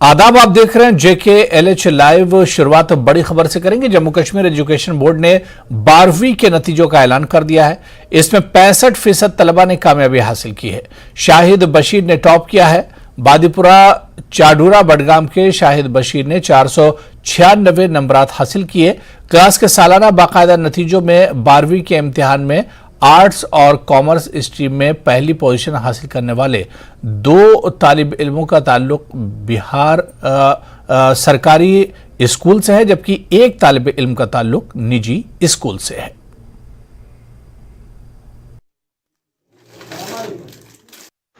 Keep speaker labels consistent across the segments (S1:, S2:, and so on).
S1: आदाब, आप देख रहे हैं जेके एलएच लाइव। शुरुआत बड़ी खबर से करेंगे। जम्मू कश्मीर एजुकेशन बोर्ड ने 12वीं के नतीजों का ऐलान कर दिया है। इसमें 65% तलबा ने कामयाबी हासिल की है। शाहिद बशीर ने टॉप किया है। बादीपुरा चाडूरा बडगाम के शाहिद बशीर ने 496 नंबरात हासिल किए। क्लास के सालाना बाकायदा नतीजों में 12वीं के इम्तिहान में आर्ट्स और कॉमर्स स्ट्रीम में पहली पोजीशन हासिल करने वाले 2 तालिब इल्मों का ताल्लुक बिहार सरकारी स्कूल से है, जबकि 1 तालिब इल्म का ताल्लुक निजी स्कूल से है।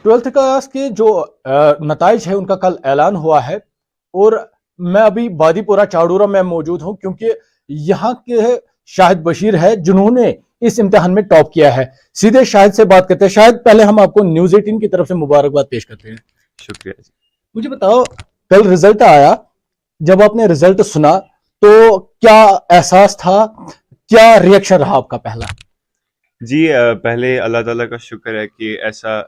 S2: ट्वेल्थ क्लास के जो नताइज है उनका कल ऐलान हुआ है और मैं अभी बादीपुरा चाडूरा में मौजूद हूं क्योंकि यहाँ के शाहिद बशीर है जिन्होंने इस इम्तिहान में टॉप किया है। सीधे शाहिद से बात करते हैं। शाहिद, पहले हम आपको न्यूज़ 18 की तरफ से मुबारकबाद पेश करते हैं।
S3: शुक्रिया जी।
S2: मुझे बताओ, कल रिजल्ट आया, जब आपने रिजल्ट सुना तो क्या एहसास था, क्या रिएक्शन रहा आपका पहला?
S3: जी, पहले अल्लाह ताला का शुक्र है कि ऐसा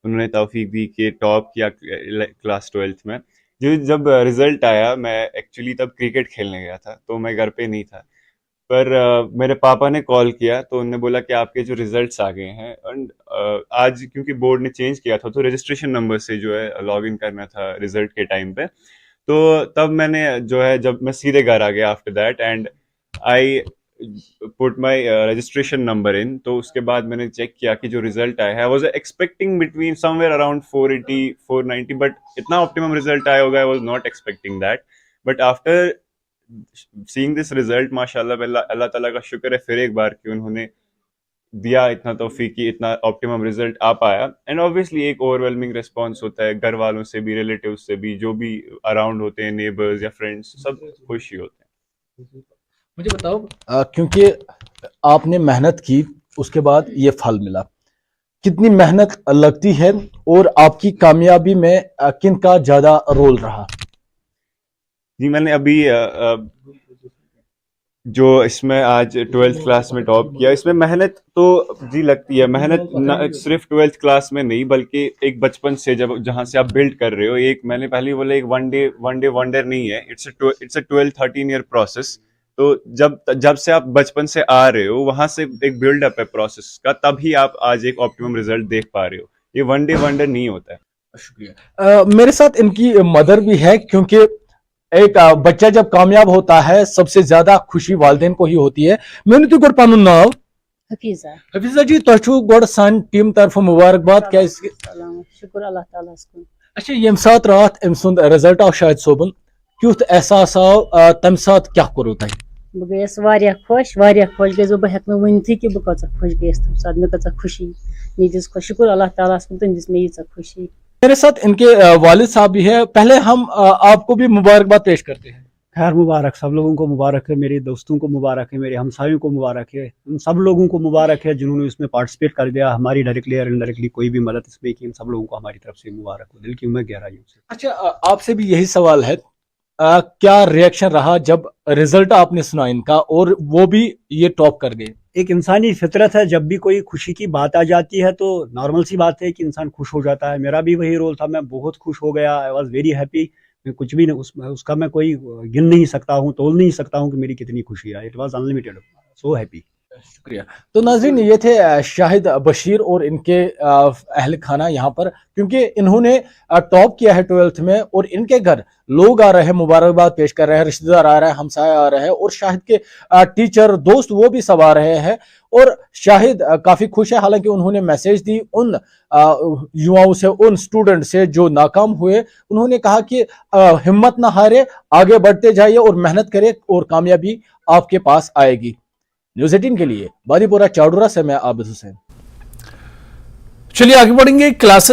S3: उन्होंने तौफीक दी कि टॉप किया क्लास 12th में। जब रिजल्ट आया, मैं एक्चुअली तब क्रिकेट खेलने गया था तो मैं घर पे नहीं था, पर मेरे पापा ने कॉल किया तो उन्होंने बोला कि आपके जो रिजल्ट्स आ गए हैं। एंड आज क्योंकि बोर्ड ने चेंज किया था तो रजिस्ट्रेशन नंबर से जो है लॉग इन करना था रिजल्ट के टाइम पे, तो तब मैंने जो है जब मैं सीधे घर आ गया after that and I put my registration number in, तो उसके बाद मैंने चेक किया कि जो रिजल्ट आया है, I was expecting between somewhere around 480 490, but इतना ऑप्टिमम रिजल्ट आया होगा I was not expecting that. But after seeing this result, माशाल्लाह अल्लाह ताला का शुक्र है फिर एक बार कि उन्होंने दिया इतना तौफीक की इतना ऑप्टिमम रिजल्ट आ पाया। एंड ऑब्वियसली एक ओवरवेलमिंग रिस्पॉन्स होता है, घर वालों से भी, रिलेटिव्स से भी, जो भी अराउंड होते हैं, नेबर्स या फ्रेंड्स, सब खुश ही होते हैं।
S2: मुझे बताओ, क्योंकि आपने मेहनत की, उसके बाद ये फल मिला, कितनी मेहनत लगती है और आपकी कामयाबी में किन का ज्यादा रोल रहा?
S3: जी, मैंने अभी जो इसमें आज 12th क्लास में टॉप किया, इसमें मेहनत तो जी लगती है। मेहनत सिर्फ 12th क्लास में नहीं, बल्कि एक बचपन से जहाँ से आप बिल्ड कर रहे हो, एक मैंने पहले बोला एक वन डे वंडर नहीं है, इट्स अ 12-13 ईयर प्रोसेस। तो जब से आप बचपन से आ रहे हो, वहां से एक बिल्डअप है प्रोसेस का, तभी आप आज एक ऑप्टिमम रिजल्ट देख पा रहे हो। ये वन डे वंडर नहीं होता है।
S2: शुक्रिया। मेरे साथ इनकी मदर भी है, क्योंकि एक बच्चा जब कामयाब होता है सबसे ज्यादा खुशी वालिदैन को ही होती है। मैंने तो गोड पानुन नाव हफीजा जी, तो गोड सान टीम तरफ मुबारकबाद। क्या इसके
S4: शुक्र अल्लाह ताला को।
S2: अच्छा, यम साथ रात अम सुंद रिजल्ट आव शाहिद सोबन, क्युथ एहसास आव, तम साथ क्या करो तय?
S4: बह गयस वारिया खुश गयस बह हेक न वनथी कि बह कचा खुश गयस तम साथ, मे कचा खुशी मे दिस खुश। शुक्र अल्लाह ताला को, तम दिस मे यीचा खुशी।
S2: मेरे साथ इनके वालिद साहब भी है। पहले हम आपको भी मुबारकबाद पेश करते हैं।
S5: खैर मुबारक, सब लोगों को मुबारक है, मेरे दोस्तों को मुबारक है, मेरे हमसायों को मुबारक है, उन सब लोगों को मुबारक है जिन्होंने इसमें पार्टिसिपेट कर दिया। हमारी डायरेक्टली और इनडायरेक्टली कोई भी मदद इसमें की, सब लोगों को हमारी तरफ से मुबारक हो, दिल की मैं गहराइयों से।
S2: अच्छा, आपसे भी यही सवाल है, क्या रिएक्शन रहा जब रिजल्ट आपने सुना इनका और वो भी ये टॉप कर गए?
S5: एक इंसानी फितरत है, जब भी कोई खुशी की बात आ जाती है तो नॉर्मल सी बात है कि इंसान खुश हो जाता है। मेरा भी वही रोल था, मैं बहुत खुश हो गया, आई वॉज वेरी हैप्पी। मैं कुछ भी उसका मैं कोई गिन नहीं सकता हूँ, तोल नहीं सकता हूँ कि मेरी कितनी खुशी है। It was unlimited, so happy.
S2: शुक्रिया। तो नाज़रीन, ये थे शाहिद बशीर और इनके अहल खाना यहाँ पर, क्योंकि इन्होंने टॉप किया है 12th में और इनके घर लोग आ रहे हैं, मुबारकबाद पेश कर रहे हैं, रिश्तेदार आ रहे हैं, हमसाए आ रहे हैं और शाहिद के टीचर दोस्त वो भी सब आ रहे हैं। और शाहिद काफी खुश है। हालांकि उन्होंने मैसेज दी उन युवाओं से, उन स्टूडेंट से जो नाकाम हुए। उन्होंने कहा कि हिम्मत ना हारे, आगे बढ़ते जाइए और मेहनत करें और कामयाबी आपके पास आएगी। न्यूज़ 18 के लिए बादीपुरा चाडूरा से मैं आबिद हुसैन।
S1: चलिए आगे बढ़ेंगे। क्लासेस